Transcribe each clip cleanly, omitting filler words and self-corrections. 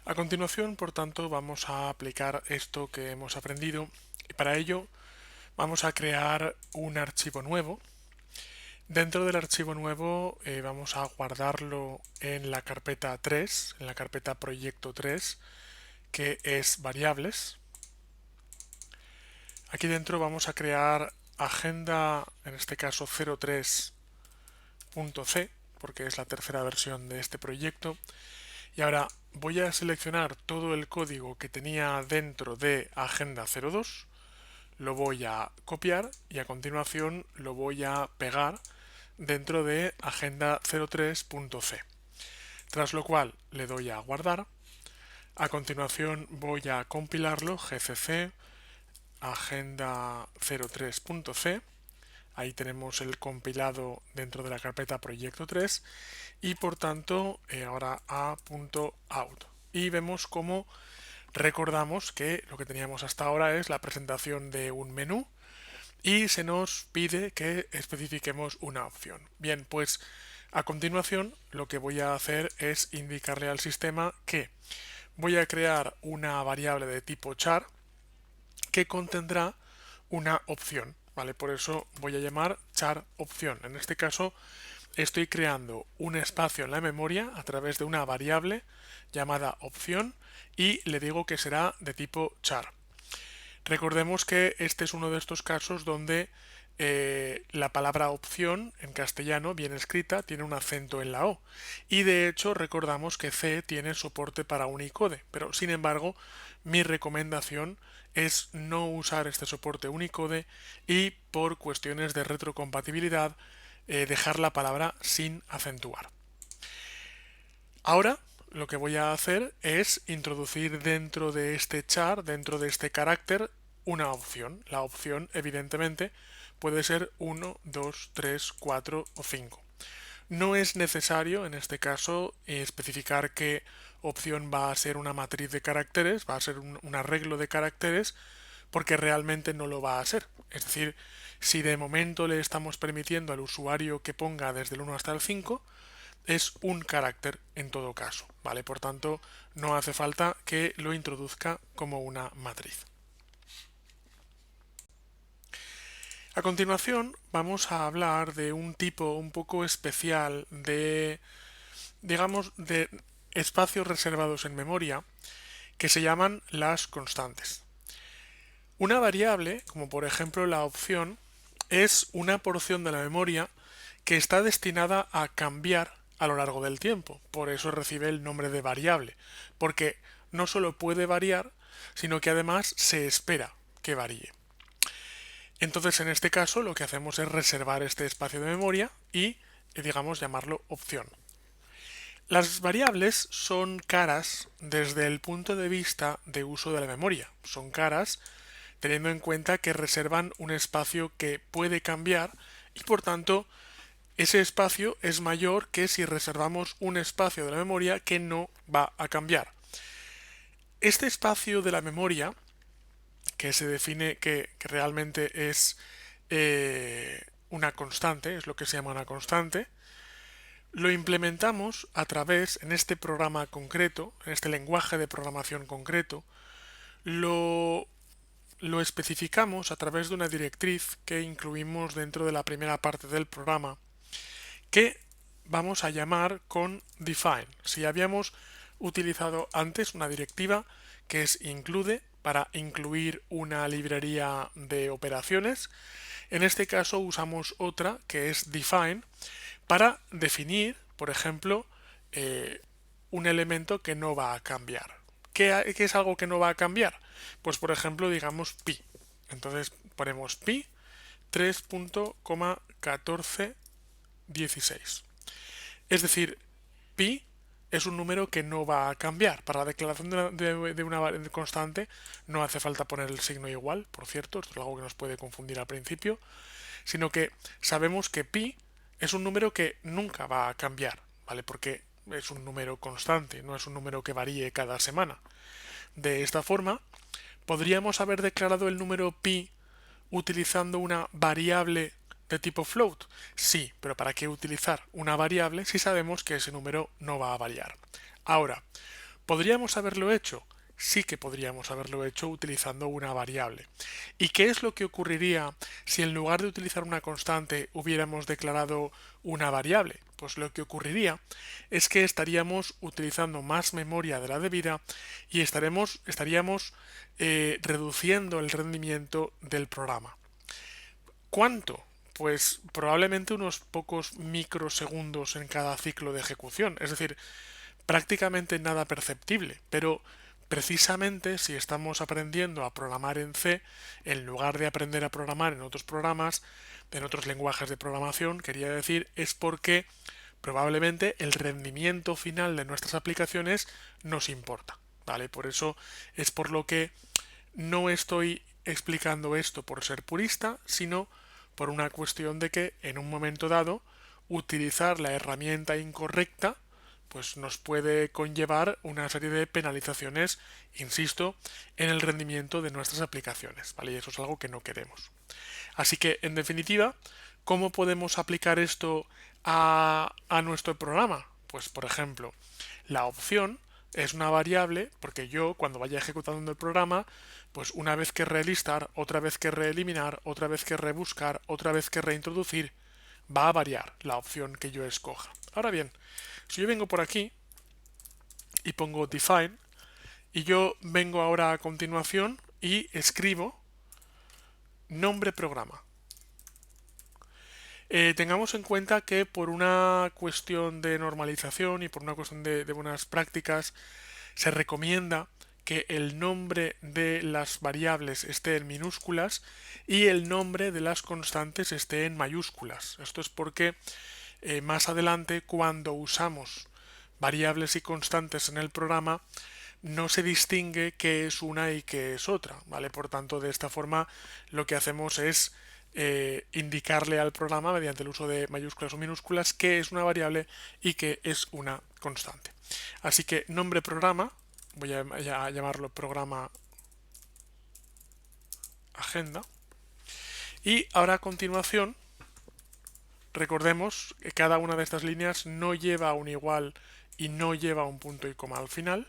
A continuación, por tanto, vamos a aplicar esto que hemos aprendido y para ello vamos a crear un archivo nuevo. Dentro del archivo nuevo vamos a guardarlo en la carpeta 3, en la carpeta proyecto 3, que es variables. Aquí dentro vamos a crear agenda, en este caso 03.c, porque es la tercera versión de este proyecto. Y ahora voy a seleccionar todo el código que tenía dentro de agenda 02, lo voy a copiar y a continuación lo voy a pegar dentro de agenda 03.c. Tras lo cual le doy a guardar. A continuación voy a compilarlo gcc agenda 03.c. Ahí tenemos el compilado dentro de la carpeta proyecto 3 y por tanto ahora a.out. Y vemos cómo recordamos que lo que teníamos hasta ahora es la presentación de un menú y se nos pide que especifiquemos una opción. Bien, pues a continuación lo que voy a hacer es indicarle al sistema que voy a crear una variable de tipo char que contendrá una opción, ¿vale? Por eso voy a llamar char opción. En este caso estoy creando un espacio en la memoria a través de una variable llamada opción y le digo que será de tipo char. Recordemos que este es uno de estos casos donde la palabra opción en castellano bien escrita tiene un acento en la O y de hecho recordamos que C tiene soporte para Unicode, pero sin embargo mi recomendación es no usar este soporte Unicode y por cuestiones de retrocompatibilidad dejar la palabra sin acentuar. Ahora lo que voy a hacer es introducir dentro de este char, dentro de este carácter, una opción. La opción, evidentemente, puede ser 1, 2, 3, 4 o 5. No es necesario, en este caso, especificar qué opción va a ser una matriz de caracteres, va a ser un arreglo de caracteres, porque realmente no lo va a ser. Es decir, si de momento le estamos permitiendo al usuario que ponga desde el 1 hasta el 5, es un carácter en todo caso, ¿vale? Por tanto, no hace falta que lo introduzca como una matriz. A continuación, vamos a hablar de un tipo un poco especial de, digamos, de espacios reservados en memoria que se llaman las constantes. Una variable, como por ejemplo la opción, es una porción de la memoria que está destinada a cambiar a lo largo del tiempo. Por eso recibe el nombre de variable, porque no solo puede variar, sino que además se espera que varíe. Entonces, en este caso, lo que hacemos es reservar este espacio de memoria y, digamos, llamarlo opción. Las variables son caras desde el punto de vista de uso de la memoria. Son caras teniendo en cuenta que reservan un espacio que puede cambiar y por tanto ese espacio es mayor que si reservamos un espacio de la memoria que no va a cambiar. Este espacio de la memoria, que se define que realmente es una constante, es lo que se llama una constante, lo implementamos a través, en este programa concreto, en este lenguaje de programación concreto, lo lo especificamos a través de una directriz que incluimos dentro de la primera parte del programa que vamos a llamar con define. Si habíamos utilizado antes una directiva que es include para incluir una librería de operaciones, en este caso usamos otra que es define para definir, por ejemplo, un elemento que no va a cambiar. ¿Qué es algo que no va a cambiar? Pues por ejemplo, digamos pi. Entonces ponemos pi 3.1416. Es decir, pi es un número que no va a cambiar. Para la declaración de una constante no hace falta poner el signo igual, por cierto, esto es algo que nos puede confundir al principio, sino que sabemos que pi es un número que nunca va a cambiar, ¿vale? Porque es un número constante, no es un número que varíe cada semana. De esta forma, podríamos haber declarado el número pi utilizando una variable de tipo float. Sí, pero ¿para qué utilizar una variable si sabemos que ese número no va a variar? Ahora, ¿Podríamos haberlo hecho? Sí que podríamos haberlo hecho utilizando una variable. ¿Y qué es lo que ocurriría si en lugar de utilizar una constante hubiéramos declarado una variable? Pues lo que ocurriría es que estaríamos utilizando más memoria de la debida y estaríamos reduciendo el rendimiento del programa. ¿Cuánto? Pues probablemente unos pocos microsegundos en cada ciclo de ejecución, es decir, prácticamente nada perceptible, pero precisamente si estamos aprendiendo a programar en C, en lugar de aprender a programar en otros programas, en otros lenguajes de programación, quería decir, es porque probablemente el rendimiento final de nuestras aplicaciones nos importa, ¿vale? Por eso es por lo que no estoy explicando esto por ser purista, sino por una cuestión de que en un momento dado utilizar la herramienta incorrecta pues nos puede conllevar una serie de penalizaciones, insisto, en el rendimiento de nuestras aplicaciones, ¿vale? Y eso es algo que no queremos. Así que, en definitiva, ¿cómo podemos aplicar esto a nuestro programa? Pues, por ejemplo, la opción es una variable porque yo, cuando vaya ejecutando el programa, pues una vez que relistar, otra vez que reeliminar, otra vez que rebuscar, otra vez que reintroducir, va a variar la opción que yo escoja. Ahora bien, si yo vengo por aquí y pongo define, y yo vengo ahora a continuación y escribo nombre programa. Tengamos en cuenta que por una cuestión de normalización y por una cuestión de buenas prácticas se recomienda que el nombre de las variables esté en minúsculas y el nombre de las constantes esté en mayúsculas. Esto es porque más adelante, cuando usamos variables y constantes en el programa, no se distingue qué es una y qué es otra, ¿vale? Por tanto, de esta forma lo que hacemos es indicarle al programa mediante el uso de mayúsculas o minúsculas qué es una variable y qué es una constante. Así que nombre programa, voy a llamarlo programa agenda, y ahora a continuación recordemos que cada una de estas líneas no lleva un igual y no lleva un punto y coma al final.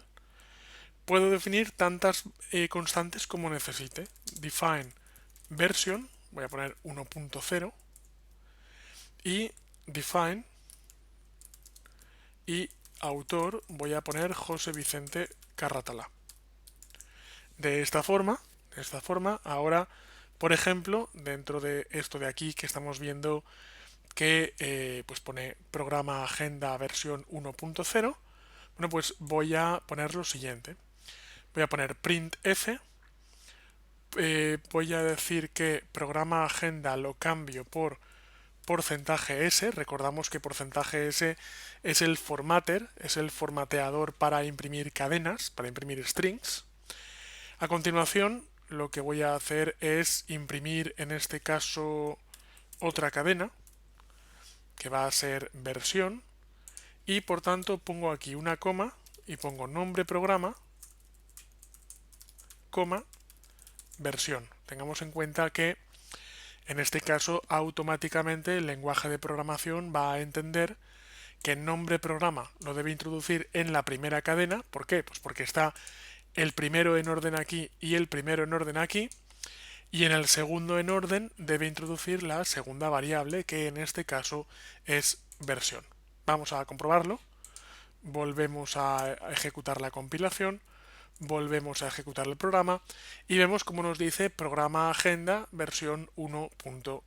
Puedo definir tantas constantes como necesite. Define version, voy a poner 1.0, y define y autor voy a poner José Vicente Carratalá. De esta forma, ahora, por ejemplo, dentro de esto de aquí que estamos viendo que pues pone programa agenda versión 1.0, bueno, pues voy a poner lo siguiente. Voy a poner printf, voy a decir que programa agenda lo cambio por porcentaje S. Recordamos que porcentaje S es el formatter, es el formateador para imprimir cadenas, para imprimir strings. A continuación, lo que voy a hacer es imprimir, en este caso, otra cadena, que va a ser versión, y por tanto pongo aquí una coma y pongo nombre programa, coma, versión. Tengamos en cuenta que en este caso automáticamente el lenguaje de programación va a entender que el nombre programa lo debe introducir en la primera cadena. ¿Por qué? Pues porque está el primero en orden aquí y el primero en orden aquí, y en el segundo en orden debe introducir la segunda variable, que en este caso es versión. Vamos a comprobarlo. Volvemos a ejecutar la compilación, volvemos a ejecutar el programa y vemos como nos dice programa agenda versión 1.2.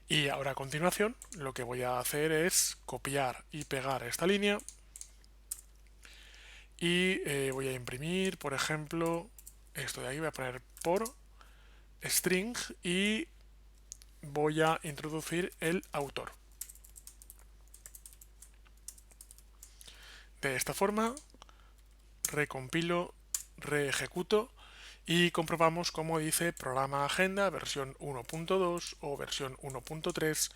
Y ahora a continuación lo que voy a hacer es copiar y pegar esta línea y voy a imprimir, por ejemplo, esto de aquí, voy a poner por string y voy a introducir el autor. De esta forma recompilo, reejecuto y comprobamos como dice programa agenda versión 1.2 o versión 1.3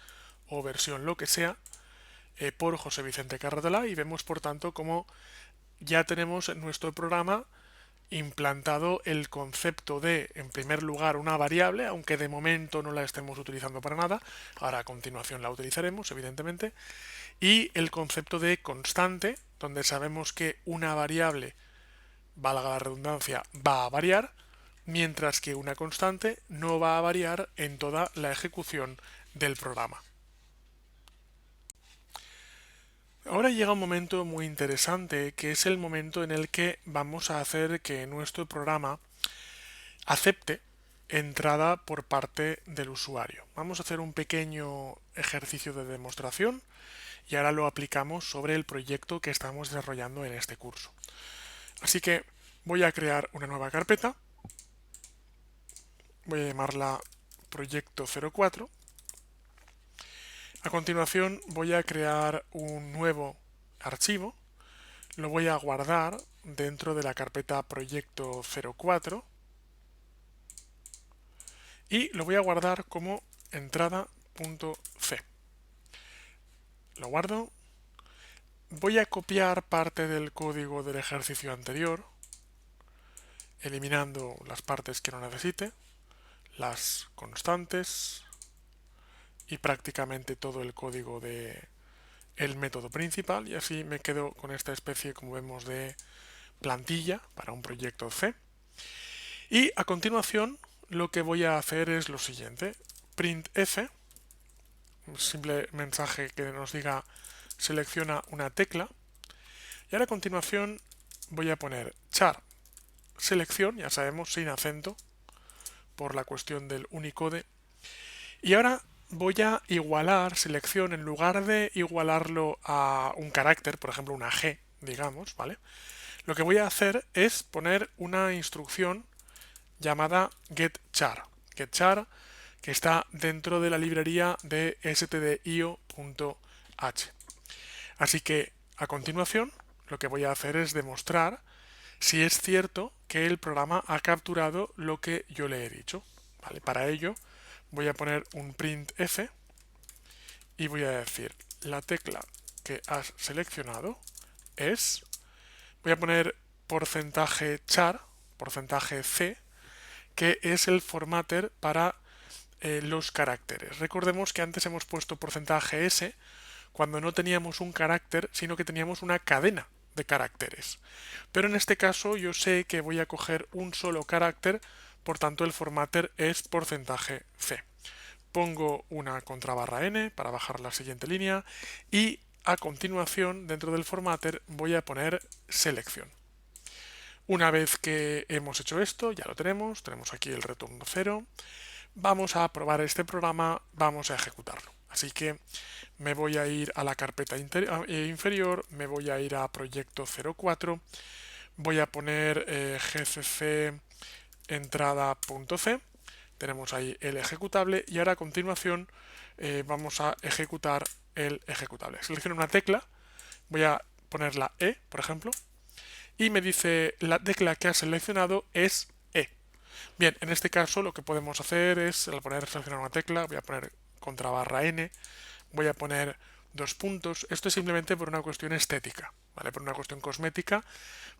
o versión lo que sea por José Vicente Carratalá, y vemos por tanto como ya tenemos en nuestro programa implantado el concepto de, en primer lugar, una variable, aunque de momento no la estemos utilizando para nada. Ahora a continuación la utilizaremos, evidentemente. y el concepto de constante, donde sabemos que una variable, valga la redundancia, va a variar, mientras que una constante no va a variar en toda la ejecución del programa. Ahora llega un momento muy interesante, que es el momento en el que vamos a hacer que nuestro programa acepte entrada por parte del usuario. Vamos a hacer un pequeño ejercicio de demostración y ahora lo aplicamos sobre el proyecto que estamos desarrollando en este curso. Así que voy a crear una nueva carpeta, voy a llamarla proyecto 04. A continuación voy a crear un nuevo archivo, lo voy a guardar dentro de la carpeta proyecto 04 y lo voy a guardar como entrada.c. Lo guardo. Voy a copiar parte del código del ejercicio anterior, eliminando las partes que no necesite, las constantes y prácticamente todo el código de el método principal, y así me quedo con esta especie, como vemos, de plantilla para un proyecto C. Y a continuación lo que voy a hacer es lo siguiente: printf, un simple mensaje que nos diga selecciona una tecla, y ahora a continuación voy a poner char selección, ya sabemos, sin acento, por la cuestión del Unicode. Y ahora voy a igualar selección, en lugar de igualarlo a un carácter, por ejemplo una G, digamos, ¿vale? Lo que voy a hacer es poner una instrucción llamada getChar. GetChar, que está dentro de la librería de stdio.h. Así que, a continuación, lo que voy a hacer es demostrar si es cierto que el programa ha capturado lo que yo le he dicho. ¿Vale? Para ello voy a poner un printf y voy a decir la tecla que has seleccionado es, voy a poner porcentaje char, porcentaje c, que es el formatter para los caracteres. Recordemos que antes hemos puesto porcentaje s cuando no teníamos un carácter, sino que teníamos una cadena de caracteres. Pero en este caso yo sé que voy a coger un solo carácter, por tanto el formatter es porcentaje C. Pongo una contrabarra n para bajar la siguiente línea y a continuación dentro del formatter voy a poner selección. Una vez que hemos hecho esto, ya lo tenemos aquí el retorno 0, vamos a probar este programa, vamos a ejecutarlo. Así que me voy a ir a la carpeta inferior, me voy a ir a proyecto 04, voy a poner gcc entrada.c, tenemos ahí el ejecutable y ahora a continuación vamos a ejecutar el ejecutable. Selecciono una tecla, voy a poner la E, por ejemplo, y me dice la tecla que ha seleccionado es E. Bien, en este caso lo que podemos hacer es, al poner seleccionar una tecla, voy a poner contrabarra n, voy a poner dos puntos. Esto es simplemente por una cuestión estética, ¿vale? Por una cuestión cosmética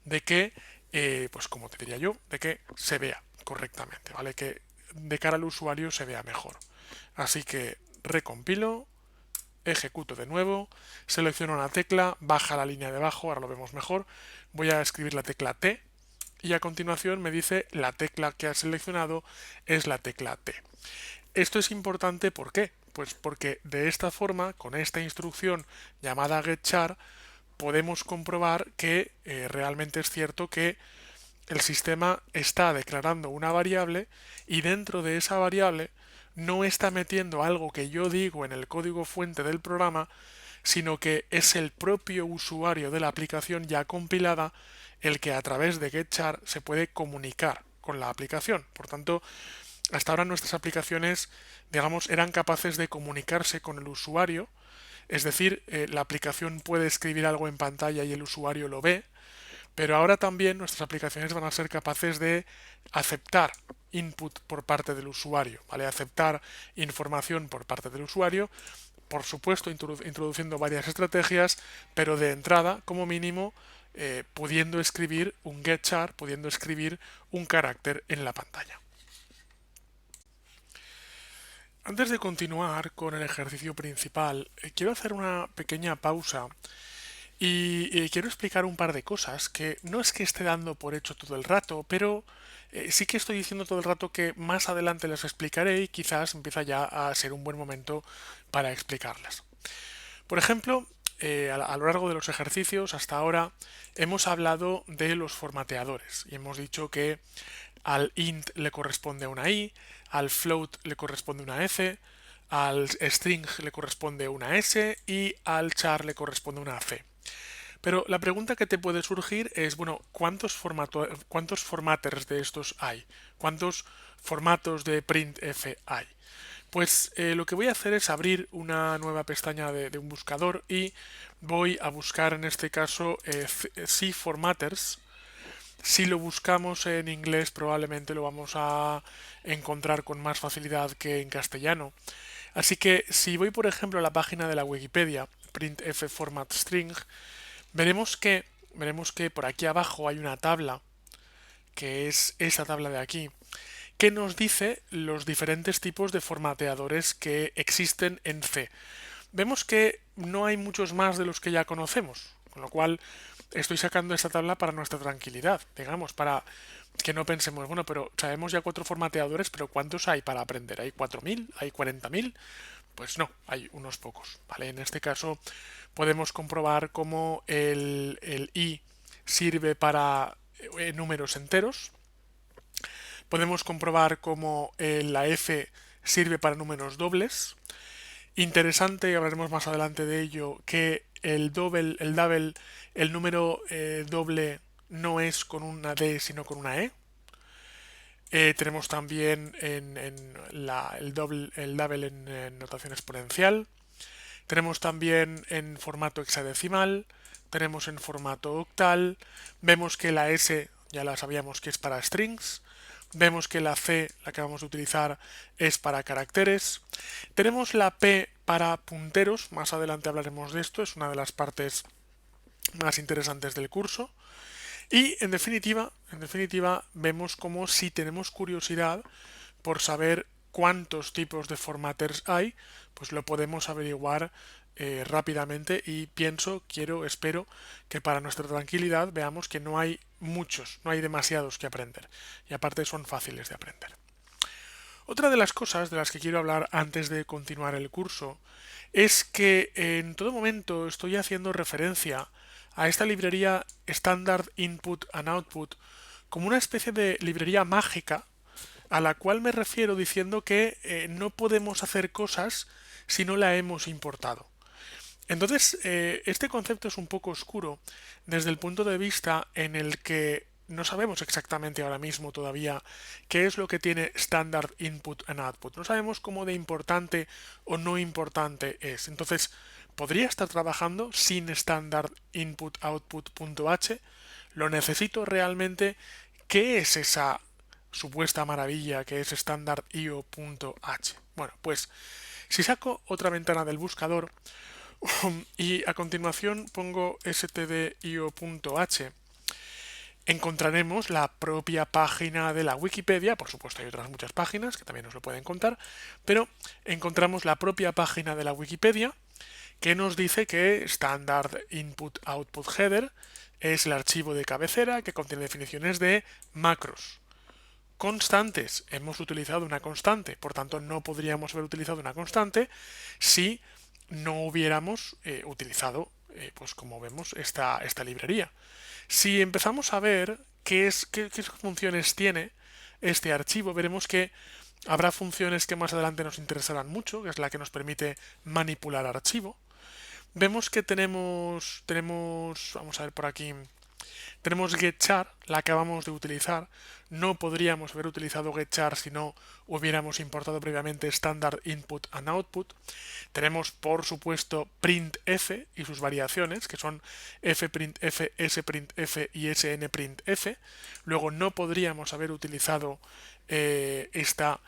de que, pues como te diría yo, de que se vea correctamente, ¿vale? Que de cara al usuario se vea mejor. Así que recompilo, ejecuto de nuevo, selecciono una tecla, baja la línea de abajo, ahora lo vemos mejor, voy a escribir la tecla T y a continuación me dice la tecla que ha seleccionado es la tecla T. Esto es importante, ¿por qué? Pues porque de esta forma, con esta instrucción llamada getChar, podemos comprobar que realmente es cierto que el sistema está declarando una variable y dentro de esa variable no está metiendo algo que yo digo en el código fuente del programa, sino que es el propio usuario de la aplicación ya compilada el que a través de getChar se puede comunicar con la aplicación. Por tanto, hasta ahora nuestras aplicaciones, digamos, eran capaces de comunicarse con el usuario, es decir, la aplicación puede escribir algo en pantalla y el usuario lo ve, pero ahora también nuestras aplicaciones van a ser capaces de aceptar input por parte del usuario, ¿vale? Aceptar información por parte del usuario, por supuesto introduciendo varias estrategias, pero de entrada, como mínimo, pudiendo escribir un getChar, pudiendo escribir un carácter en la pantalla. Antes de continuar con el ejercicio principal, quiero hacer una pequeña pausa y quiero explicar un par de cosas que no es que esté dando por hecho todo el rato, pero sí que estoy diciendo todo el rato que más adelante les explicaré y quizás empieza ya a ser un buen momento para explicarlas. Por ejemplo, a lo largo de los ejercicios hasta ahora hemos hablado de los formateadores y hemos dicho que al int le corresponde una i, al float le corresponde una f, al string le corresponde una s y al char le corresponde una c. Pero la pregunta que te puede surgir es, bueno, ¿cuántos formatters de estos hay? ¿Cuántos formatos de printf hay? Pues lo que voy a hacer es abrir una nueva pestaña de un buscador y voy a buscar en este caso cformatters. Si lo buscamos en inglés probablemente lo vamos a encontrar con más facilidad que en castellano. Así que si voy por ejemplo a la página de la Wikipedia, printf format string, veremos que por aquí abajo hay una tabla, que es esa tabla de aquí, que nos dice los diferentes tipos de formateadores que existen en C. Vemos que no hay muchos más de los que ya conocemos, con lo cual estoy sacando esta tabla para nuestra tranquilidad, digamos, para que no pensemos, bueno, pero sabemos ya 4 formateadores, pero ¿cuántos hay para aprender? ¿Hay 4.000? ¿Hay 40.000? Pues no, hay unos pocos, ¿vale? En este caso podemos comprobar cómo el i sirve para números enteros. Podemos comprobar cómo la f sirve para números dobles. Interesante, y hablaremos más adelante de ello, que el número doble no es con una D sino con una E. Tenemos también el double en notación exponencial. Tenemos también en formato hexadecimal. Tenemos en formato octal. Vemos que la S ya la sabíamos que es para strings. Vemos que la C, la que vamos a utilizar, es para caracteres. Tenemos la P para punteros. Más adelante hablaremos de esto. Es una de las partes más interesantes del curso. Y en definitiva, vemos como si tenemos curiosidad por saber cuántos tipos de formatters hay, pues lo podemos averiguar rápidamente y espero que para nuestra tranquilidad veamos que no hay muchos, no hay demasiados que aprender y aparte son fáciles de aprender. Otra de las cosas de las que quiero hablar antes de continuar el curso es que en todo momento estoy haciendo referencia a esta librería Standard Input and Output como una especie de librería mágica a la cual me refiero diciendo que no podemos hacer cosas si no la hemos importado. Entonces, este concepto es un poco oscuro desde el punto de vista en el que no sabemos exactamente ahora mismo todavía qué es lo que tiene Standard Input and Output. No sabemos cómo de importante o no importante es. Entonces, podría estar trabajando sin Standard Input Output.h. Lo necesito realmente. ¿Qué es esa supuesta maravilla que es standard.io.h? Bueno, pues si saco otra ventana del buscador y a continuación pongo stdio.h, encontraremos la propia página de la Wikipedia. Por supuesto hay otras muchas páginas que también nos lo pueden contar, pero encontramos la propia página de la Wikipedia que nos dice que Standard Input Output Header es el archivo de cabecera que contiene definiciones de macros. Constantes. Hemos utilizado una constante, por tanto no podríamos haber utilizado una constante si no hubiéramos utilizado, pues como vemos, esta librería. Si empezamos a ver qué funciones tiene este archivo, veremos que habrá funciones que más adelante nos interesarán mucho, que es la que nos permite manipular archivo. Vemos que vamos a ver por aquí, tenemos getchar, la acabamos de utilizar. No podríamos haber utilizado getchar si no hubiéramos importado previamente Standard Input and Output. Tenemos, por supuesto, printf y sus variaciones, que son fprintf, sprintf y snprintf. Luego no podríamos haber utilizado esta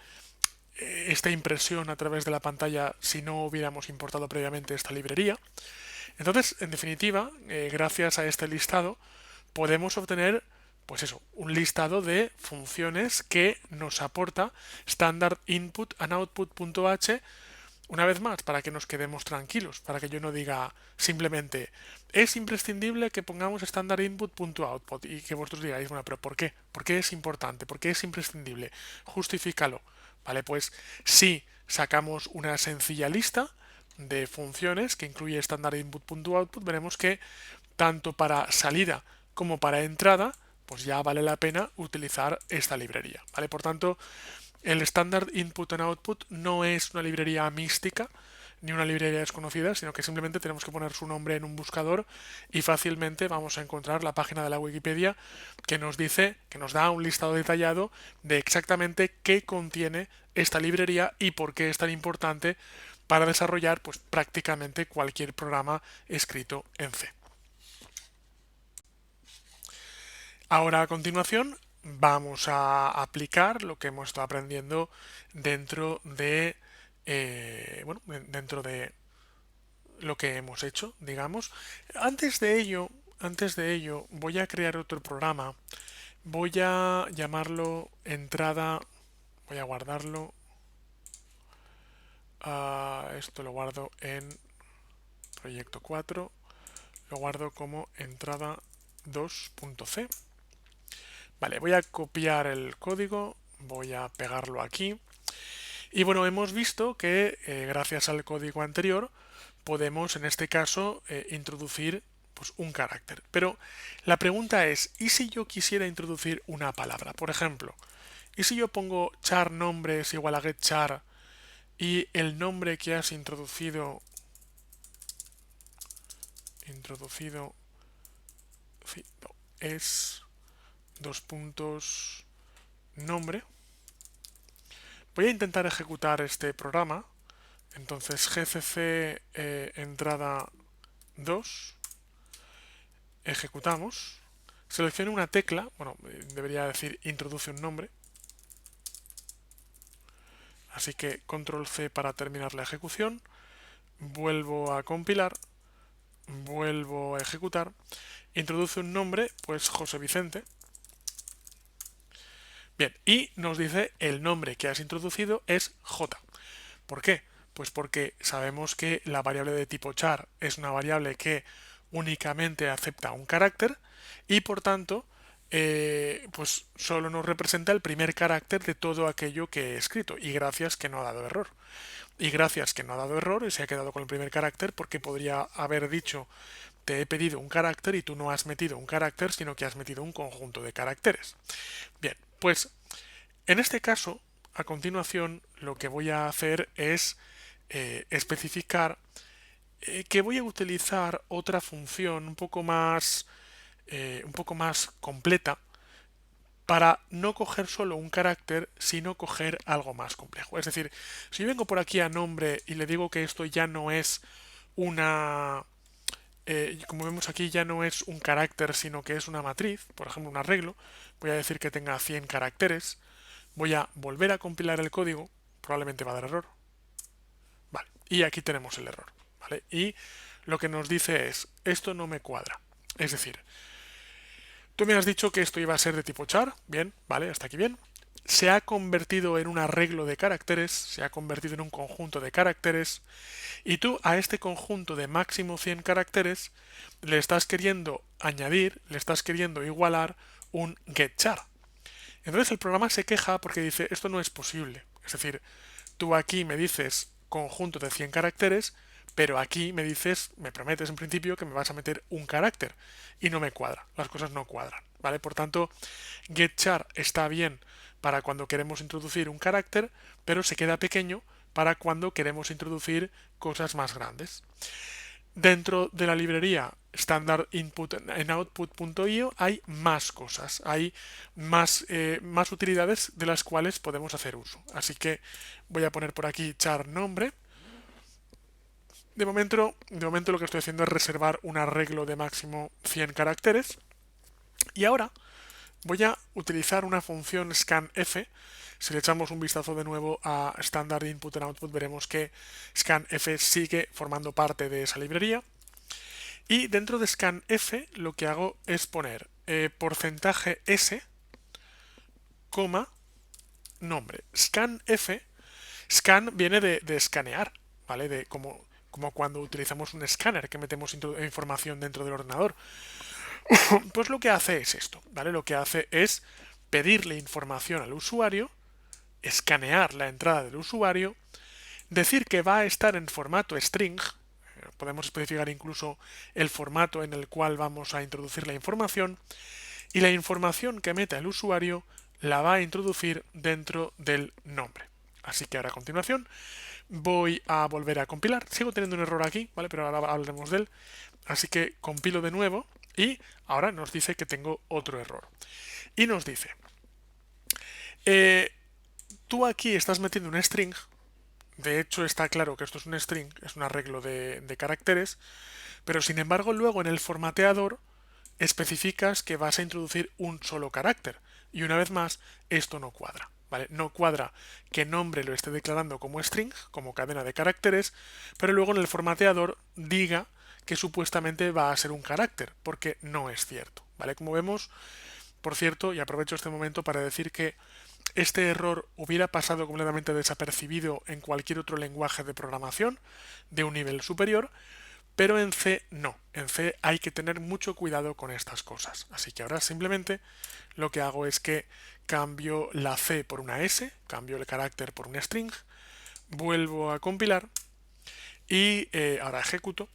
impresión a través de la pantalla si no hubiéramos importado previamente esta librería. Entonces, en definitiva, gracias a este listado, podemos obtener pues eso, un listado de funciones que nos aporta standard input and output.h. Una vez más, para que nos quedemos tranquilos, para que yo no diga simplemente es imprescindible que pongamos standard input.output y que vosotros digáis, bueno, pero ¿por qué? ¿Por qué es importante? ¿Por qué es imprescindible? Justifícalo. Vale, pues si sacamos una sencilla lista de funciones que incluye standard input.output, veremos que tanto para salida como para entrada, pues ya vale la pena utilizar esta librería. ¿Vale? Por tanto, el Standard Input and Output no es una librería mística ni una librería desconocida, sino que simplemente tenemos que poner su nombre en un buscador y fácilmente vamos a encontrar la página de la Wikipedia que nos dice, que nos da un listado detallado de exactamente qué contiene esta librería y por qué es tan importante para desarrollar pues prácticamente cualquier programa escrito en C. Ahora a continuación vamos a aplicar lo que hemos estado aprendiendo dentro de dentro de lo que hemos hecho, digamos. Antes de ello, voy a crear otro programa. Voy a llamarlo entrada. Voy a guardarlo. Esto lo guardo en proyecto 4. Lo guardo como entrada 2.c. Vale, voy a copiar el código, voy a pegarlo aquí. Y bueno, hemos visto que gracias al código anterior podemos en este caso introducir pues, un carácter. Pero la pregunta es, ¿y si yo quisiera introducir una palabra? Por ejemplo, ¿y si yo pongo char nombre es igual a get char y el nombre que has introducido sí, no, es dos puntos nombre? Voy a intentar ejecutar este programa. Entonces gcc entrada 2, ejecutamos, selecciono una tecla, bueno, debería decir introduce un nombre, así que control C para terminar la ejecución, vuelvo a compilar, vuelvo a ejecutar, introduce un nombre, pues José Vicente. Bien, y nos dice el nombre que has introducido es J. ¿Por qué? Pues porque sabemos que la variable de tipo char es una variable que únicamente acepta un carácter y por tanto pues solo nos representa el primer carácter de todo aquello que he escrito y gracias que no ha dado error. Y gracias que no ha dado error y se ha quedado con el primer carácter porque podría haber dicho te he pedido un carácter y tú no has metido un carácter sino que has metido un conjunto de caracteres. Bien, pues en este caso, a continuación, lo que voy a hacer es especificar que voy a utilizar otra función un poco más completa para no coger solo un carácter, sino coger algo más complejo. Es decir, si yo vengo por aquí a nombre y le digo que esto ya no es una... como vemos aquí ya no es un carácter, sino que es una matriz, por ejemplo un arreglo, voy a decir que tenga 100 caracteres, voy a volver a compilar el código, probablemente va a dar error. Vale, y aquí tenemos el error. ¿Vale? Y lo que nos dice es, esto no me cuadra. Es decir, tú me has dicho que esto iba a ser de tipo char, bien, vale, hasta aquí bien. Se ha convertido en un arreglo de caracteres, se ha convertido en un conjunto de caracteres, y tú a este conjunto de máximo 100 caracteres le estás queriendo añadir, le estás queriendo igualar un getChar. Entonces el programa se queja porque dice, esto no es posible. Es decir, tú aquí me dices conjunto de 100 caracteres, pero aquí me dices, me prometes en principio que me vas a meter un carácter y no me cuadra, las cosas no cuadran, ¿vale? Por tanto, getChar está bien para cuando queremos introducir un carácter, pero se queda pequeño para cuando queremos introducir cosas más grandes. Dentro de la librería Standard Input en Output.io hay más cosas, hay más utilidades de las cuales podemos hacer uso. Así que voy a poner por aquí char nombre. De momento lo que estoy haciendo es reservar un arreglo de máximo 100 caracteres. Y ahora voy a utilizar una función scanf. Si le echamos un vistazo de nuevo a Standard Input and Output, veremos que scanf sigue formando parte de esa librería. Y dentro de scanf lo que hago es poner porcentaje S, coma, nombre. Scanf, scan viene de escanear, ¿vale? Como cuando utilizamos un escáner que metemos información dentro del ordenador. Pues lo que hace es esto, ¿vale? Lo que hace es pedirle información al usuario, escanear la entrada del usuario, decir que va a estar en formato string, podemos especificar incluso el formato en el cual vamos a introducir la información, y la información que meta el usuario la va a introducir dentro del nombre. Así que ahora a continuación voy a volver a compilar. Sigo teniendo un error aquí, ¿vale? Pero ahora hablaremos de él. Así que compilo de nuevo y ahora nos dice que tengo otro error. Y nos dice, tú aquí estás metiendo un string. De hecho está claro que esto es un string, es un arreglo de caracteres, pero sin embargo luego en el formateador especificas que vas a introducir un solo carácter. Y una vez más, esto no cuadra. ¿Vale? No cuadra que nombre lo esté declarando como string, como cadena de caracteres, pero luego en el formateador diga que supuestamente va a ser un carácter, porque no es cierto. ¿Vale? Como vemos, por cierto, y aprovecho este momento para decir que este error hubiera pasado completamente desapercibido en cualquier otro lenguaje de programación de un nivel superior, pero en C no. En C hay que tener mucho cuidado con estas cosas. Así que ahora simplemente lo que hago es que cambio la C por una S, cambio el carácter por un string, vuelvo a compilar y ahora ejecuto.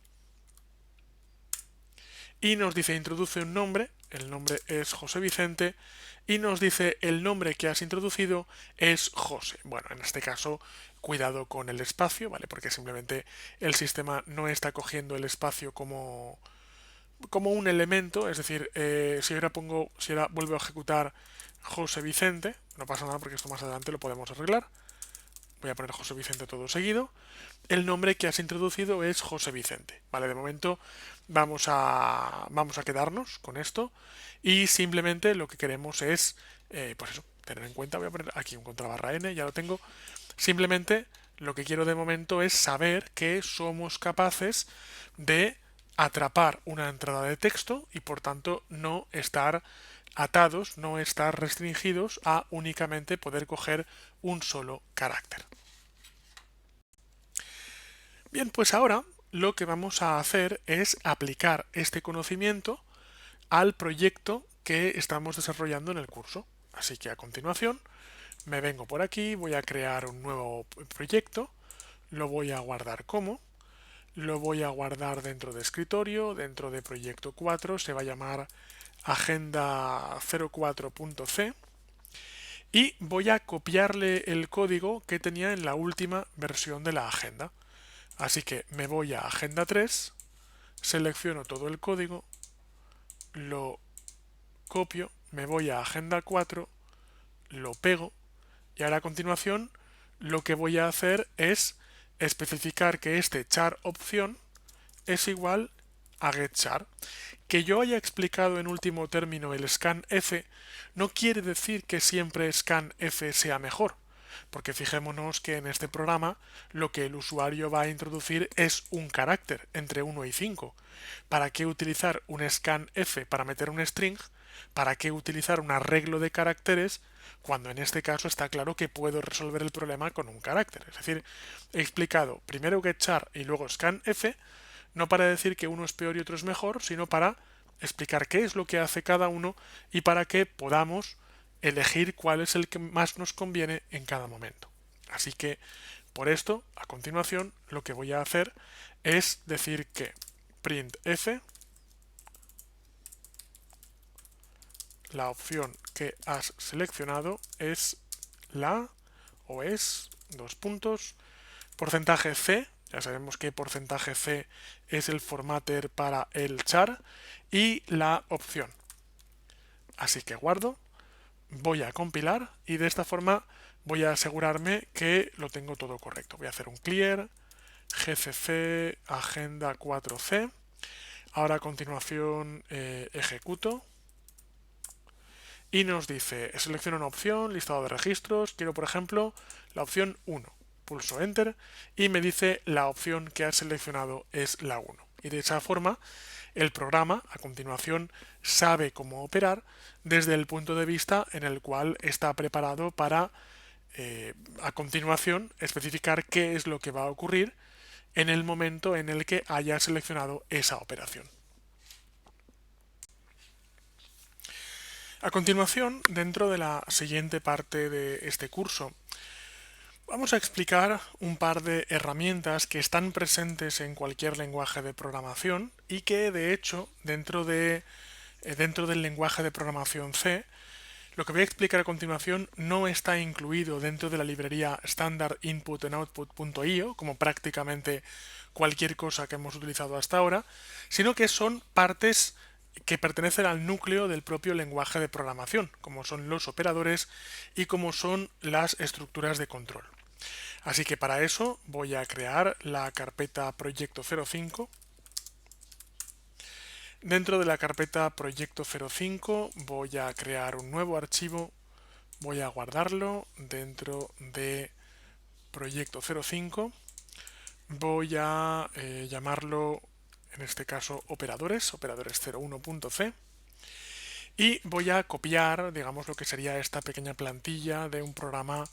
Y nos dice introduce un nombre, el nombre es José Vicente, y nos dice el nombre que has introducido es José. Bueno, en este caso, cuidado con el espacio, ¿vale? Porque simplemente el sistema no está cogiendo el espacio como un elemento, es decir, si ahora vuelvo a ejecutar José Vicente, no pasa nada porque esto más adelante lo podemos arreglar. Voy a poner José Vicente todo seguido. El nombre que has introducido es José Vicente. Vale, de momento vamos a quedarnos con esto y simplemente lo que queremos es, pues eso, tener en cuenta, voy a poner aquí un contrabarra n, ya lo tengo. Simplemente lo que quiero de momento es saber que somos capaces de atrapar una entrada de texto y por tanto no estar atados, no estar restringidos a únicamente poder coger un solo carácter. Bien, pues ahora lo que vamos a hacer es aplicar este conocimiento al proyecto que estamos desarrollando en el curso. Así que a continuación me vengo por aquí, voy a crear un nuevo proyecto, lo voy a guardar como, lo voy a guardar dentro de escritorio, dentro de proyecto 4, se va a llamar agenda 04.c y voy a copiarle el código que tenía en la última versión de la agenda. Así que me voy a agenda 3, selecciono todo el código, lo copio, me voy a agenda 4, lo pego y ahora a continuación lo que voy a hacer es especificar que este char opción es igual a getChar. Que yo haya explicado en último término el scanf no quiere decir que siempre scanf sea mejor, porque fijémonos que en este programa lo que el usuario va a introducir es un carácter entre 1 y 5. ¿Para qué utilizar un scanf para meter un string? ¿Para qué utilizar un arreglo de caracteres cuando en este caso está claro que puedo resolver el problema con un carácter? Es decir, he explicado primero getChar y luego scanf, no para decir que uno es peor y otro es mejor, sino para explicar qué es lo que hace cada uno y para que podamos elegir cuál es el que más nos conviene en cada momento. Así que, por esto, a continuación, lo que voy a hacer es decir que printf, la opción que has seleccionado es la, o es, dos puntos, porcentaje C, ya sabemos que porcentaje C es el formatter para el char, y la opción. Así que guardo, voy a compilar y de esta forma voy a asegurarme que lo tengo todo correcto. Voy a hacer un clear, gcc, agenda 4c. Ahora a continuación ejecuto y nos dice, selecciona una opción, listado de registros, quiero por ejemplo la opción 1. Pulso Enter y me dice la opción que has seleccionado es la 1. y de esa forma el programa a continuación sabe cómo operar desde el punto de vista en el cual está preparado para a continuación especificar qué es lo que va a ocurrir en el momento en el que haya seleccionado esa operación. A continuación, dentro de la siguiente parte de este curso, vamos a explicar un par de herramientas que están presentes en cualquier lenguaje de programación y que, de hecho, dentro del lenguaje de programación C, lo que voy a explicar a continuación no está incluido dentro de la librería Standard Input and Output.io, como prácticamente cualquier cosa que hemos utilizado hasta ahora, sino que son partes que pertenecen al núcleo del propio lenguaje de programación, como son los operadores y como son las estructuras de control. Así que para eso voy a crear la carpeta Proyecto 05. Dentro de la carpeta Proyecto 05 voy a crear un nuevo archivo, voy a guardarlo dentro de Proyecto 05, voy a llamarlo en este caso operadores 01.c, y voy a copiar, digamos, lo que sería esta pequeña plantilla de un programa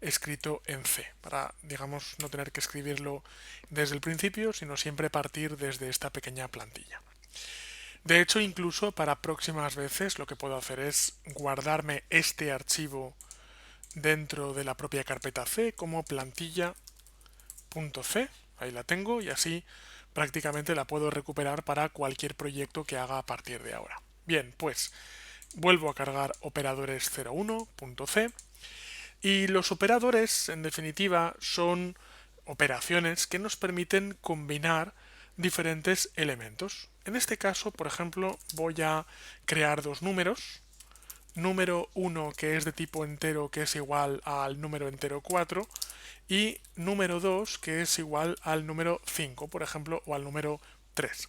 escrito en C, para, digamos, no tener que escribirlo desde el principio, sino siempre partir desde esta pequeña plantilla. De hecho, incluso para próximas veces lo que puedo hacer es guardarme este archivo dentro de la propia carpeta C como plantilla.c. Ahí la tengo y así prácticamente la puedo recuperar para cualquier proyecto que haga a partir de ahora. Bien, pues vuelvo a cargar operadores 01.c y los operadores, en definitiva, son operaciones que nos permiten combinar diferentes elementos. En este caso, por ejemplo, voy a crear dos números. Número 1 que es de tipo entero, que es igual al número entero 4, y número 2 que es igual al número 5, por ejemplo, o al número 3.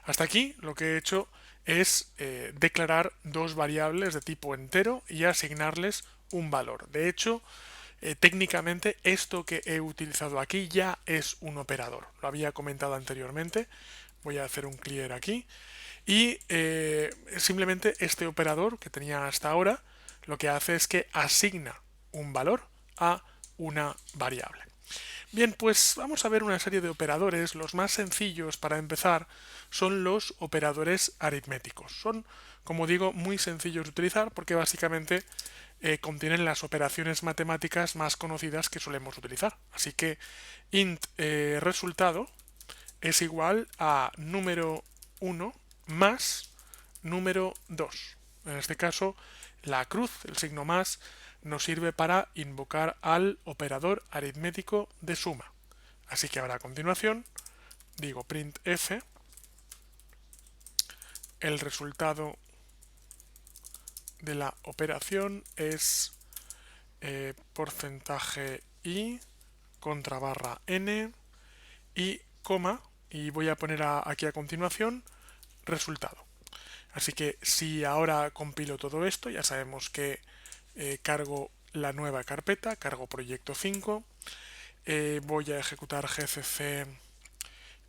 Hasta aquí lo que he hecho es declarar dos variables de tipo entero y asignarles un valor. De hecho, técnicamente esto que he utilizado aquí ya es un operador. Lo había comentado anteriormente. Voy a hacer un clear aquí. Y simplemente este operador que tenía hasta ahora lo que hace es que asigna un valor a una variable. Bien, pues vamos a ver una serie de operadores. Los más sencillos para empezar son los operadores aritméticos. Son, como digo, muy sencillos de utilizar porque básicamente contienen las operaciones matemáticas más conocidas que solemos utilizar. Así que int resultado es igual a número 1 más número 2. En este caso, la cruz, el signo más, nos sirve para invocar al operador aritmético de suma. Así que ahora a continuación digo printf, el resultado de la operación es porcentaje i contra barra n y coma, y voy a poner aquí a continuación resultado. Así que si ahora compilo todo esto, ya sabemos que cargo la nueva carpeta, cargo proyecto 5, voy a ejecutar gcc,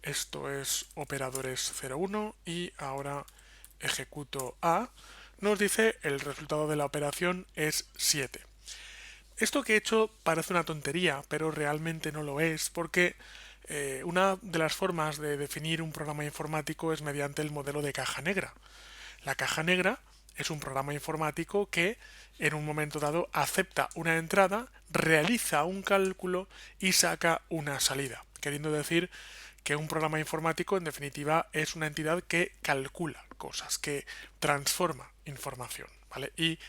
esto es operadores 01, y ahora ejecuto A, nos dice el resultado de la operación es 7. Esto que he hecho parece una tontería, pero realmente no lo es, porque una de las formas de definir un programa informático es mediante el modelo de caja negra. La caja negra es un programa informático que en un momento dado acepta una entrada, realiza un cálculo y saca una salida, queriendo decir que un programa informático en definitiva es una entidad que calcula cosas, que transforma información, ¿vale? Y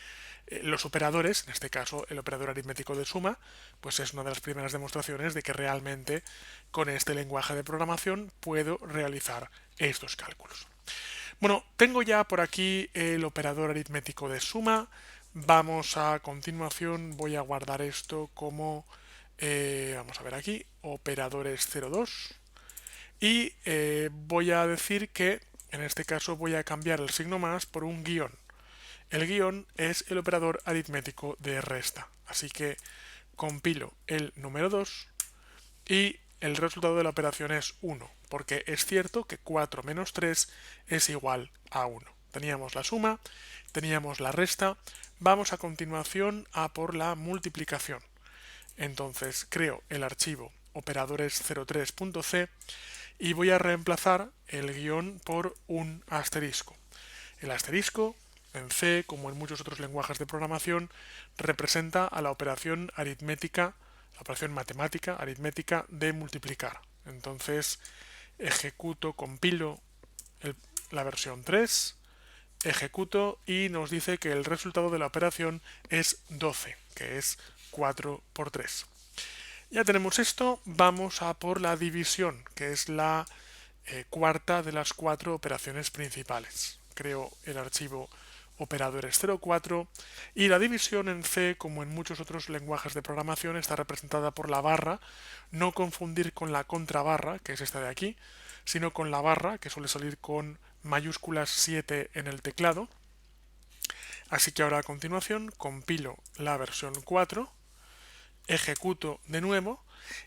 los operadores, en este caso el operador aritmético de suma, pues es una de las primeras demostraciones de que realmente con este lenguaje de programación puedo realizar estos cálculos. Bueno, tengo ya por aquí el operador aritmético de suma. Vamos a continuación, voy a guardar esto como, vamos a ver aquí, operadores 02. Y voy a decir que, en este caso, voy a cambiar el signo más por un guión. El guión es el operador aritmético de resta. Así que compilo el número 2 y el resultado de la operación es 1, porque es cierto que 4 menos 3 es igual a 1. Teníamos la suma, teníamos la resta, vamos a continuación a por la multiplicación. Entonces creo el archivo operadores03.c y voy a reemplazar el guión por un asterisco. El asterisco, en C, como en muchos otros lenguajes de programación, representa a la operación aritmética, la operación matemática, aritmética de multiplicar. Entonces, ejecuto, compilo la versión 3, ejecuto y nos dice que el resultado de la operación es 12, que es 4 por 3. Ya tenemos esto, vamos a por la división, que es la cuarta de las 4 operaciones principales. Creo el archivo operadores04 y la división en C, como en muchos otros lenguajes de programación, está representada por la barra, no confundir con la contrabarra, que es esta de aquí, sino con la barra, que suele salir con mayúsculas 7 en el teclado. Así que ahora a continuación compilo la versión 4, ejecuto de nuevo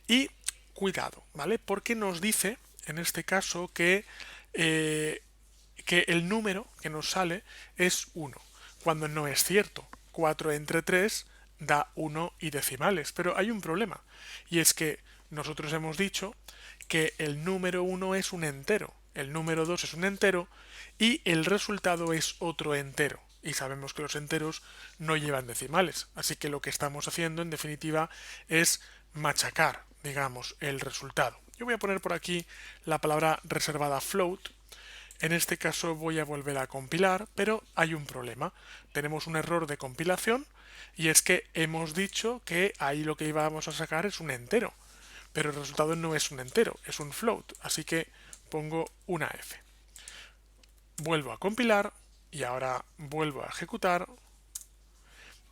y cuidado, ¿vale? Porque nos dice, en este caso, que el número que nos sale es 1, cuando no es cierto. 4 entre 3 da 1 y decimales, pero hay un problema, y es que nosotros hemos dicho que el número 1 es un entero, el número 2 es un entero y el resultado es otro entero. Y sabemos que los enteros no llevan decimales, así que lo que estamos haciendo en definitiva es machacar, digamos, el resultado. Yo voy a poner por aquí la palabra reservada float. En este caso voy a volver a compilar, pero hay un problema. Tenemos un error de compilación y es que hemos dicho que ahí lo que íbamos a sacar es un entero, pero el resultado no es un entero, es un float, así que pongo una F. Vuelvo a compilar y ahora vuelvo a ejecutar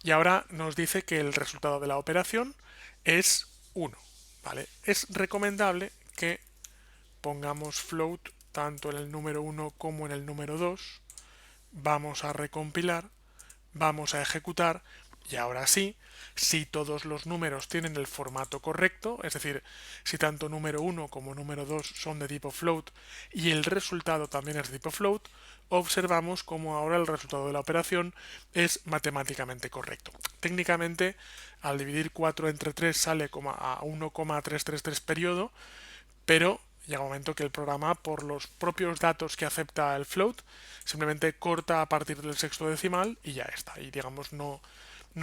y ahora nos dice que el resultado de la operación es 1, ¿vale? Es recomendable que pongamos float tanto en el número 1 como en el número 2. Vamos a recompilar, vamos a ejecutar y ahora sí, si todos los números tienen el formato correcto, es decir, si tanto número 1 como número 2 son de tipo float y el resultado también es de tipo float, observamos como ahora el resultado de la operación es matemáticamente correcto. Técnicamente, al dividir 4 entre 3 sale a 1,333 periodo, pero llega un momento que el programa, por los propios datos que acepta el float, simplemente corta a partir del sexto decimal y ya está. Y digamos no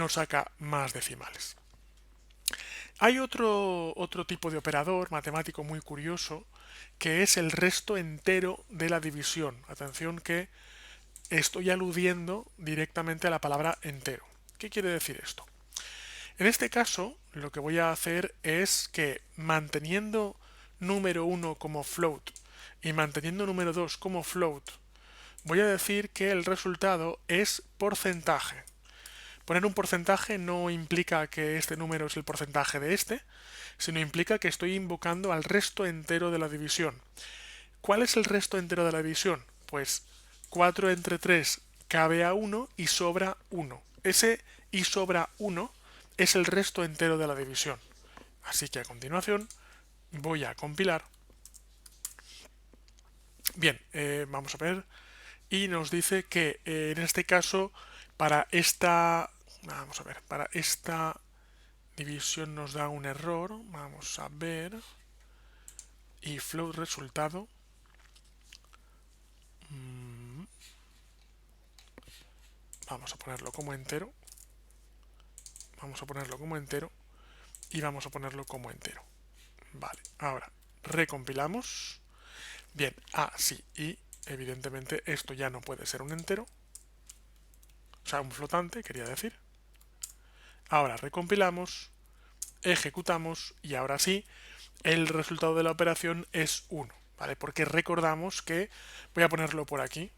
saca más decimales. Hay otro tipo de operador matemático muy curioso que es el resto entero de la división. Atención que estoy aludiendo directamente a la palabra entero. ¿Qué quiere decir esto? En este caso, lo que voy a hacer es que manteniendo número 1 como float y manteniendo número 2 como float, voy a decir que el resultado es porcentaje. Poner un porcentaje no implica que este número es el porcentaje de este, sino implica que estoy invocando al resto entero de la división. ¿Cuál es el resto entero de la división? Pues 4 entre 3 cabe a 1 y sobra 1. Ese y sobra 1 es el resto entero de la división. Así que a continuación voy a compilar. Bien, vamos a ver. Y nos dice que en este caso, para esta división nos da un error. Vamos a ver. Y float resultado. Vamos a ponerlo como entero. Vamos a ponerlo como entero. Y vamos a ponerlo como entero. Vale, ahora recompilamos. Bien, sí, y evidentemente esto ya no puede ser un entero. O sea, un flotante, quería decir. Ahora recompilamos, ejecutamos y ahora sí, el resultado de la operación es 1, ¿vale? Porque recordamos que, voy a ponerlo por aquí,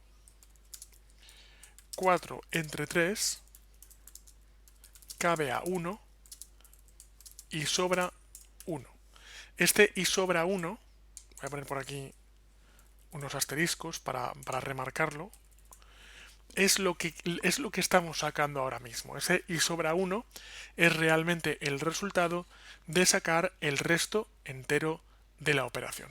4 entre 3 cabe a 1 y sobra 1. Este y sobra 1, voy a poner por aquí unos asteriscos para remarcarlo, es lo que estamos sacando ahora mismo. Ese y sobra 1 es realmente el resultado de sacar el resto entero de la operación.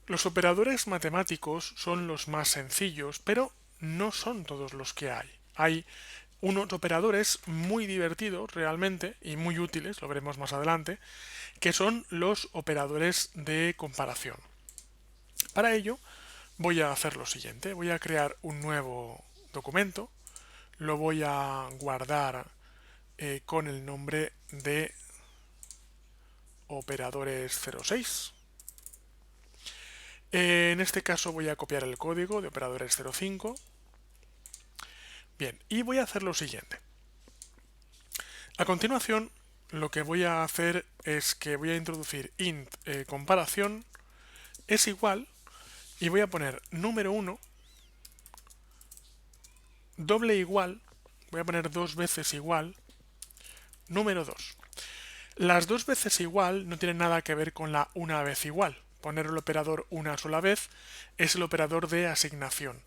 Los operadores matemáticos son los más sencillos, pero no son todos los que hay. Hay unos operadores muy divertidos realmente y muy útiles, lo veremos más adelante, que son los operadores de comparación. Para ello voy a hacer lo siguiente, voy a crear un nuevo documento, lo voy a guardar con el nombre de operadores 06. En este caso voy a copiar el código de operadores 05. Bien, y voy a hacer lo siguiente. A continuación, lo que voy a hacer es que voy a introducir int comparación es igual y voy a poner número 1 doble igual, voy a poner dos veces igual, número 2. Las dos veces igual no tienen nada que ver con la una vez igual. Poner el operador una sola vez es el operador de asignación.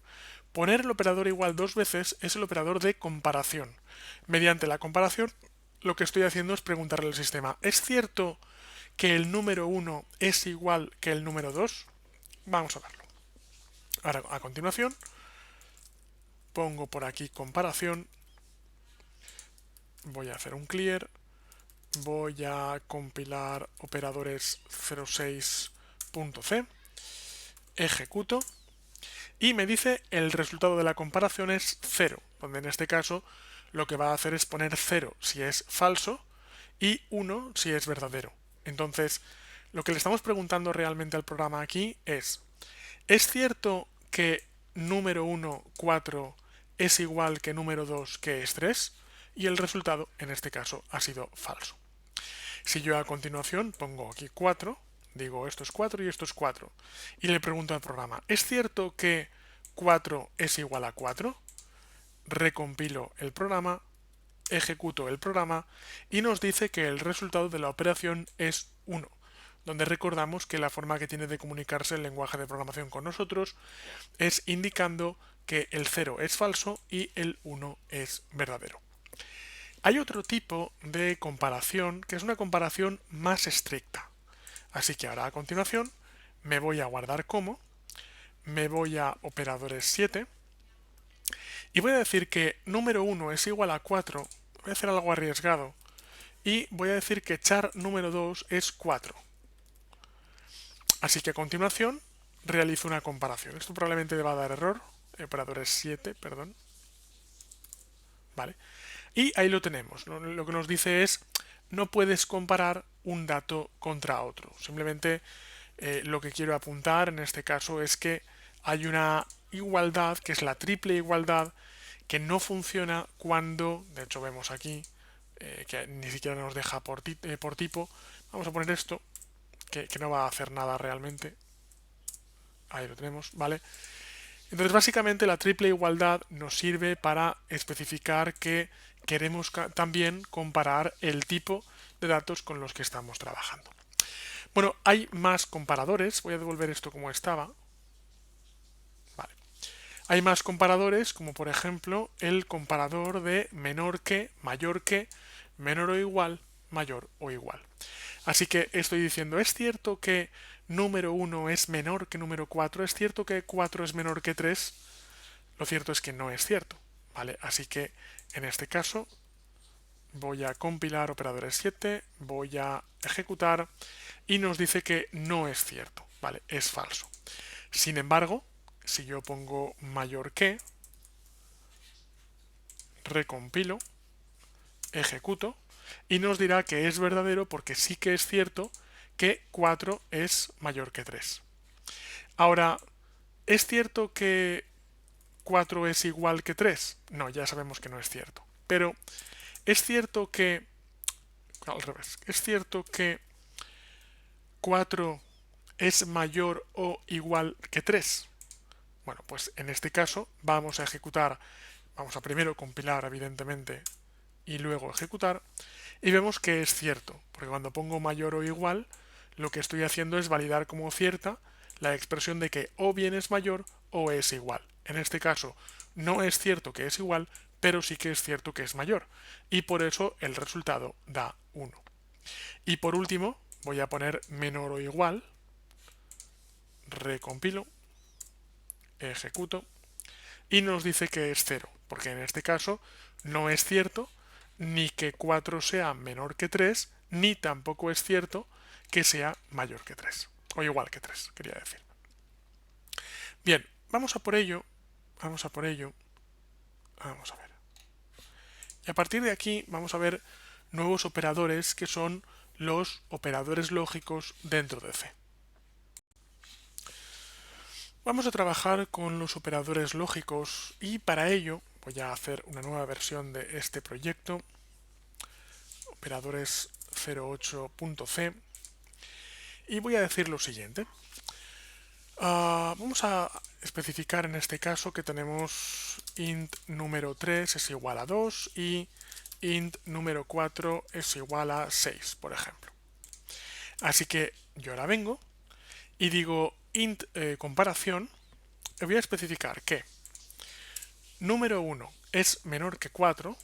Poner el operador igual dos veces es el operador de comparación. Mediante la comparación, lo que estoy haciendo es preguntarle al sistema, ¿es cierto que el número 1 es igual que el número 2? Vamos a verlo. Ahora, a continuación, pongo por aquí comparación, voy a hacer un clear, voy a compilar operadores 06.c, ejecuto y me dice el resultado de la comparación es 0, donde en este caso lo que va a hacer es poner 0 si es falso y 1 si es verdadero. Entonces, lo que le estamos preguntando realmente al programa aquí ¿es cierto que número 1, 4 es igual que número 2, que es 3? Y el resultado, en este caso, ha sido falso. Si yo a continuación pongo aquí 4, digo esto es 4 y esto es 4, y le pregunto al programa, ¿es cierto que 4 es igual a 4? Recompilo el programa, ejecuto el programa y nos dice que el resultado de la operación es 1, donde recordamos que la forma que tiene de comunicarse el lenguaje de programación con nosotros es indicando que el 0 es falso y el 1 es verdadero. Hay otro tipo de comparación que es una comparación más estricta. Así que ahora a continuación me voy a guardar como, me voy a operadores 7 y voy a decir que número 1 es igual a 4, voy a hacer algo arriesgado, y voy a decir que char número 2 es 4. Así que a continuación realizo una comparación. Esto probablemente le va a dar error, operadores 7, perdón. Vale. Y ahí lo tenemos. Lo que nos dice es, no puedes comparar un dato contra otro. Simplemente lo que quiero apuntar en este caso es que hay una igualdad, que es la triple igualdad, que no funciona cuando, de hecho vemos aquí, que ni siquiera nos deja por tipo. Vamos a poner esto, que no va a hacer nada realmente. Ahí lo tenemos, ¿vale? Entonces, básicamente, la triple igualdad nos sirve para especificar que queremos también comparar el tipo de datos con los que estamos trabajando. Bueno, hay más comparadores. Voy a devolver esto como estaba. Vale. Hay más comparadores, como por ejemplo el comparador de menor que, mayor que, menor o igual, mayor o igual. Así que estoy diciendo, ¿es cierto que número 1 es menor que número 4? ¿Es cierto que 4 es menor que 3? Lo cierto es que no es cierto, ¿vale? Así que en este caso voy a compilar operadores 7, voy a ejecutar y nos dice que no es cierto, ¿vale? Es falso. Sin embargo, si yo pongo mayor que, recompilo, ejecuto y nos dirá que es verdadero porque sí que es cierto que 4 es mayor que 3. Ahora, ¿es cierto que 4 es igual que 3? No, ya sabemos que no es cierto. Pero es cierto que, al revés, es cierto que 4 es mayor o igual que 3. Bueno, pues en este caso vamos a ejecutar, vamos a primero compilar evidentemente y luego ejecutar y vemos que es cierto, porque cuando pongo mayor o igual lo que estoy haciendo es validar como cierta la expresión de que o bien es mayor o es igual. En este caso no es cierto que es igual, pero sí que es cierto que es mayor y por eso el resultado da 1. Y por último, voy a poner menor o igual, recompilo, ejecuto, y nos dice que es 0, porque en este caso no es cierto ni que 4 sea menor que 3, ni tampoco es cierto que sea mayor que 3, o igual que 3, quería decir. Bien, vamos a por ello, vamos a por ello, vamos a ver. Y a partir de aquí vamos a ver nuevos operadores que son los operadores lógicos dentro de C. Vamos a trabajar con los operadores lógicos y para ello voy a hacer una nueva versión de este proyecto, operadores 08.c, y voy a decir lo siguiente. Vamos a especificar en este caso que tenemos int número 3 es igual a 2 y int número 4 es igual a 6, por ejemplo. Así que yo ahora vengo y digo int comparación, y voy a especificar que número 1 es menor que 4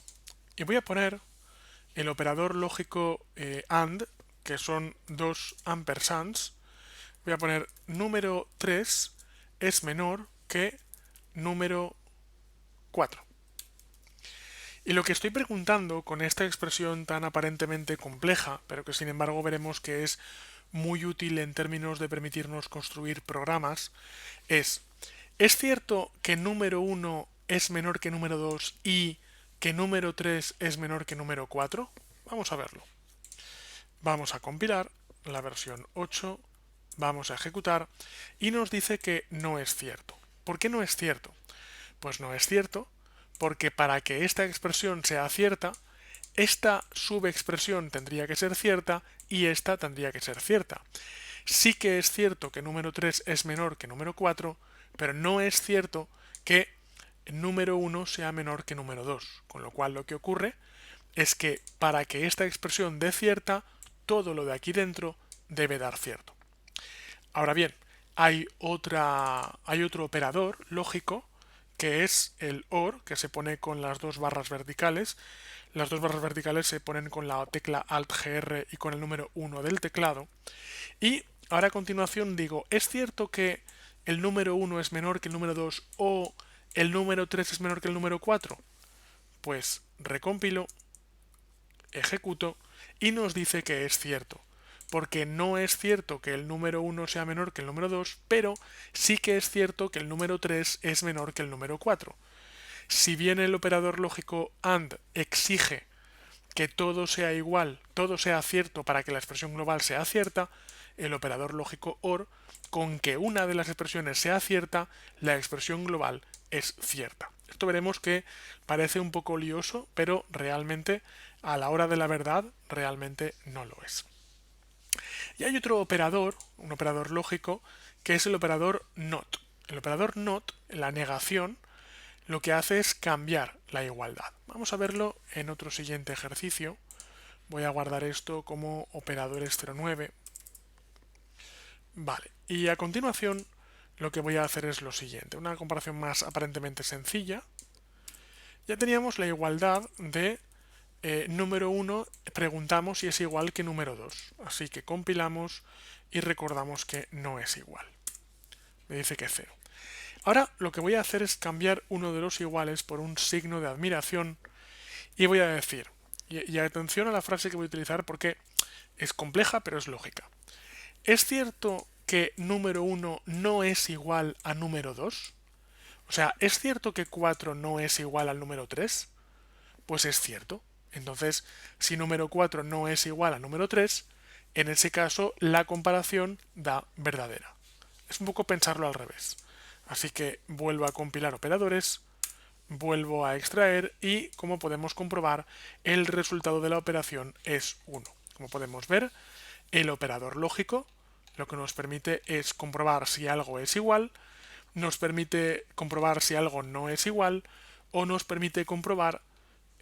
y voy a poner el operador lógico AND, que son dos ampersands. Voy a poner número 3 es menor que número 4. Y lo que estoy preguntando con esta expresión tan aparentemente compleja, pero que sin embargo veremos que es muy útil en términos de permitirnos construir programas, ¿es cierto que número 1 es menor que número 2 y que número 3 es menor que número 4? Vamos a verlo. Vamos a compilar la versión 8, vamos a ejecutar y nos dice que no es cierto. ¿Por qué no es cierto? Pues no es cierto porque para que esta expresión sea cierta, esta subexpresión tendría que ser cierta y esta tendría que ser cierta. Sí que es cierto que número 3 es menor que número 4, pero no es cierto que número 1 sea menor que número 2, con lo cual lo que ocurre es que para que esta expresión dé cierta, todo lo de aquí dentro debe dar cierto. Ahora bien, hay otro operador lógico que es el OR, que se pone con las dos barras verticales. Las dos barras verticales se ponen con la tecla Alt-GR y con el número 1 del teclado. Y ahora a continuación digo, ¿es cierto que el número 1 es menor que el número 2 o el número 3 es menor que el número 4? Pues recompilo, ejecuto y nos dice que es cierto. Porque no es cierto que el número 1 sea menor que el número 2, pero sí que es cierto que el número 3 es menor que el número 4. Si bien el operador lógico AND exige que todo sea igual, todo sea cierto para que la expresión global sea cierta, el operador lógico OR, con que una de las expresiones sea cierta, la expresión global es cierta. Esto veremos que parece un poco lioso, pero realmente a la hora de la verdad realmente no lo es. Y hay otro operador, un operador lógico, que es el operador NOT. El operador NOT, la negación, lo que hace es cambiar la igualdad. Vamos a verlo en otro siguiente ejercicio. Voy a guardar esto como operadores 09. Vale, y a continuación lo que voy a hacer es lo siguiente, una comparación más aparentemente sencilla. Ya teníamos la igualdad de número 1, preguntamos si es igual que número 2. Así que compilamos y recordamos que no es igual. Me dice que 0. Ahora lo que voy a hacer es cambiar uno de los iguales por un signo de admiración y voy a decir, y atención a la frase que voy a utilizar porque es compleja pero es lógica. ¿Es cierto que número 1 no es igual a número 2? O sea, ¿es cierto que 4 no es igual al número 3? Pues es cierto. Entonces, si número 4 no es igual a número 3, en ese caso la comparación da verdadera. Es un poco pensarlo al revés. Así que vuelvo a compilar operadores, vuelvo a extraer y, como podemos comprobar, el resultado de la operación es 1. Como podemos ver, el operador lógico lo que nos permite es comprobar si algo es igual, nos permite comprobar si algo no es igual o nos permite comprobar,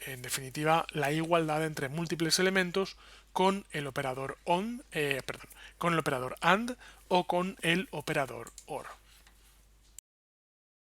en definitiva, la igualdad entre múltiples elementos con el operador con el operador AND o con el operador OR.